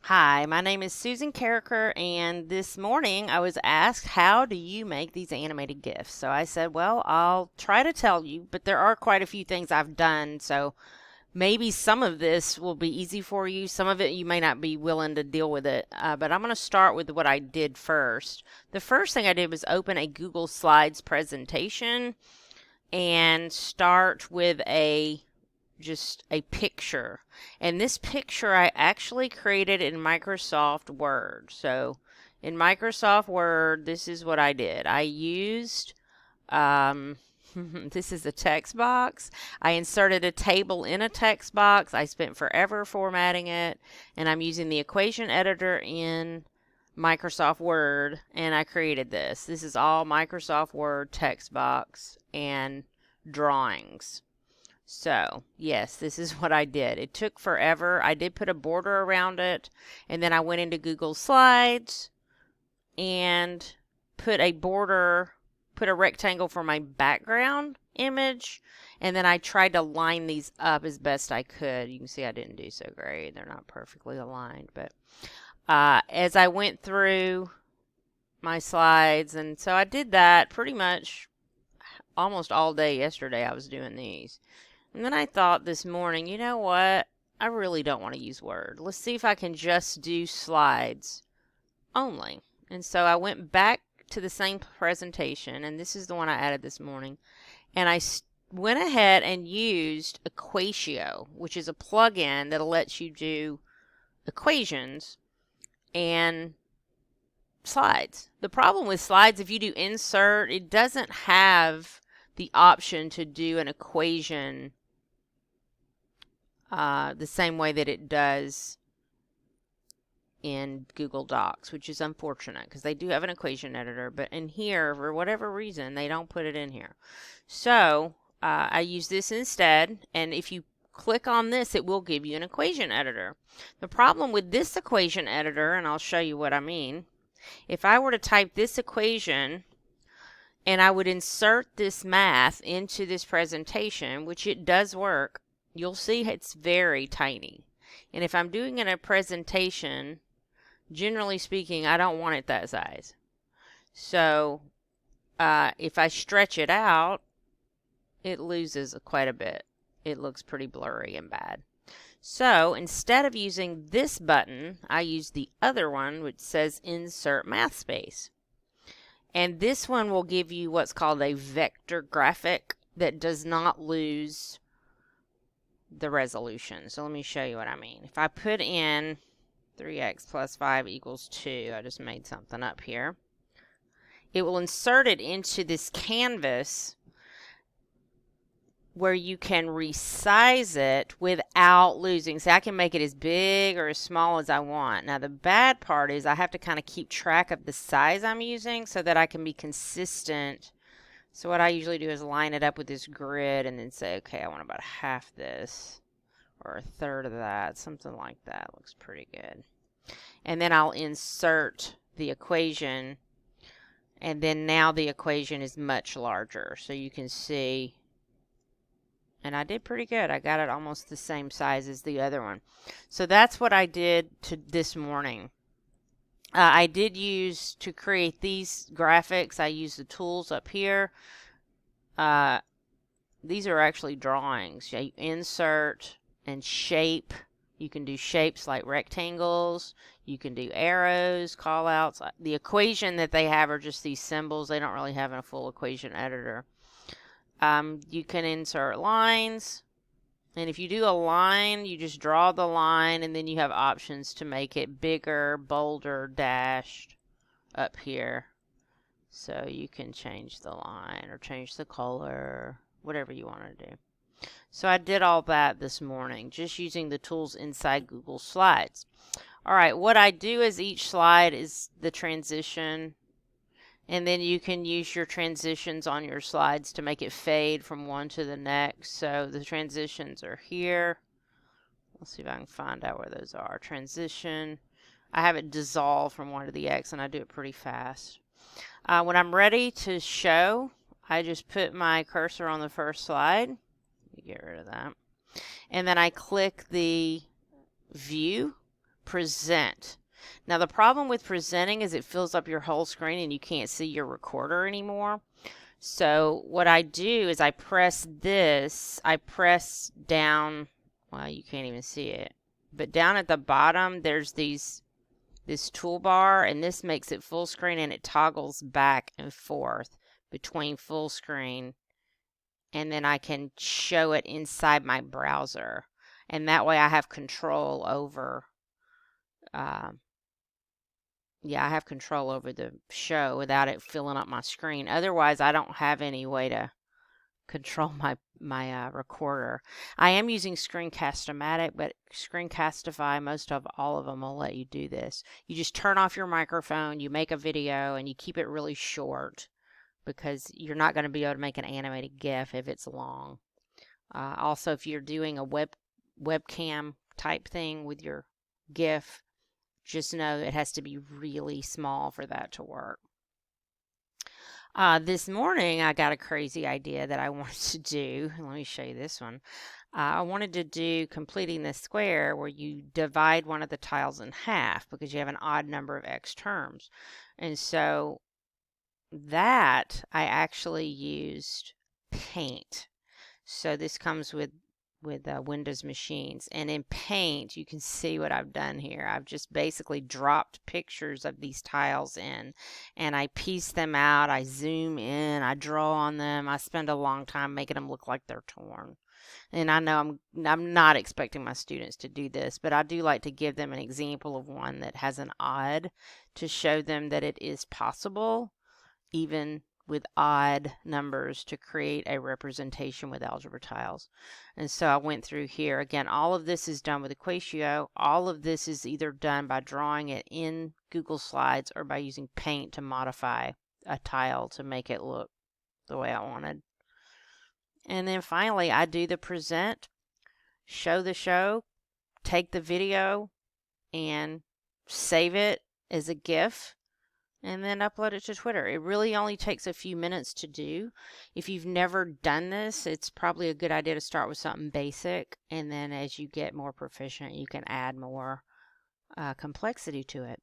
Hi, my name is Susan Carricker, and this morning I was asked, how do you make these animated GIFs? So I said, well, I'll try to tell you, but there are quite a few things I've done, so maybe some of this will be easy for you. Some of it you may not be willing to deal with it, but I'm going to start with what I did first. The first thing I did was open a Google Slides presentation and start with just a picture. And this picture I actually created in Microsoft Word. So in Microsoft Word, this is what I did. I used, this is a text box. I inserted a table in a text box. I spent forever formatting it. And I'm using the equation editor in Microsoft Word. And I created this. This is all Microsoft Word text box and drawings. So, yes, this is what I did. It took forever. I did put a border around it, and then I went into Google Slides and put a border, put a rectangle for my background image, and then I tried to line these up as best I could. You can see I didn't do so great. They're not perfectly aligned, but as I went through my slides, and so I did that pretty much almost all day yesterday. I was doing these. And then I thought this morning, you know what? I really don't want to use Word. Let's see if I can just do slides only. And so I went back to the same presentation, and this is the one I added this morning. And I went ahead and used Equatio, which is a plugin that lets you do equations and slides. The problem with slides, if you do insert, it doesn't have the option to do an equation the same way that it does in Google Docs, which is unfortunate because they do have an equation editor, but in here, for whatever reason, they don't put it in here. So I use this instead, and if you click on this, it will give you an equation editor. The problem with this equation editor, and I'll show you what I mean, if I were to type this equation and I would insert this math into this presentation, which it does work, you'll see it's very tiny. And if I'm doing in a presentation, generally speaking, I don't want it that size. So if I stretch it out, it loses quite a bit. It looks pretty blurry and bad. So instead of using this button, I use the other one, which says Insert Math Space. And this one will give you what's called a vector graphic that does not lose the resolution. So let me show you what I mean. If I put in 3x plus 5 equals 2, I just made something up here, it will insert it into this canvas where you can resize it without losing. So I can make it as big or as small as I want. Now the bad part is I have to kind of keep track of the size I'm using so that I can be consistent. So what I usually do is line it up with this grid and then say, okay, I want about half this or a third of that, something like that. Looks pretty good. And then I'll insert the equation, and then now the equation is much larger. So you can see, and I did pretty good. I got it almost the same size as the other one. So that's what I did this morning. I did use, to create these graphics, I used the tools up here. These are actually drawings. You insert and shape. You can do shapes like rectangles. You can do arrows, callouts. The equation that they have are just these symbols. They don't really have a full equation editor. You can insert lines. And if you do a line, you just draw the line, and then you have options to make it bigger, bolder, dashed up here. So you can change the line or change the color, whatever you want to do. So I did all that this morning, just using the tools inside Google Slides. All right, what I do is each slide is the transition, and then you can use your transitions on your slides to make it fade from one to the next. So the transitions are here. Let's see if I can find out where those are. Transition. I have it dissolve from 1 to the X, and I do it pretty fast. When I'm ready to show, I just put my cursor on the first slide. Let me get rid of that. And then I click the view present. Now the problem with presenting is it fills up your whole screen and you can't see your recorder anymore. So what I do is I press down, well, you can't even see it, but down at the bottom there's this toolbar, and this makes it full screen, and it toggles back and forth between full screen, and then I can show it inside my browser, and that way I have control over uh, I have control over the show without it filling up my screen. Otherwise, I don't have any way to control my recorder. I am using Screencast-O-Matic, but Screencastify, most of all of them will let you do this. You just turn off your microphone, you make a video, and you keep it really short because you're not going to be able to make an animated GIF if it's long. Also, if you're doing a webcam type thing with your GIF, just know it has to be really small for that to work. This morning, I got a crazy idea that I wanted to do. Let me show you this one. I wanted to do completing the square where you divide one of the tiles in half because you have an odd number of x terms. And so that I actually used Paint. So this comes with Windows machines, and in Paint you can see what I've done here. I've just basically dropped pictures of these tiles in, and I piece them out, I zoom in, I draw on them, I spend a long time making them look like they're torn. And I know I'm not expecting my students to do this, but I do like to give them an example of one that has an odd to show them that it is possible, even with odd numbers, to create a representation with algebra tiles. And so I went through here. Again, all of this is done with Equatio. All of this is either done by drawing it in Google Slides or by using Paint to modify a tile to make it look the way I wanted. And then finally, I do the present, show the show, take the video, and save it as a GIF, and then upload it to Twitter. It really only takes a few minutes to do. If you've never done this, it's probably a good idea to start with something basic, and then as you get more proficient, you can add more complexity to it.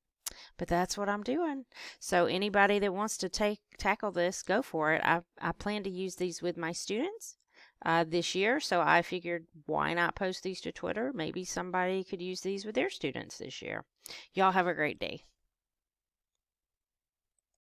But that's what I'm doing. So anybody that wants to tackle this, go for it. I plan to use these with my students this year, so I figured why not post these to Twitter? Maybe somebody could use these with their students this year. Y'all have a great day.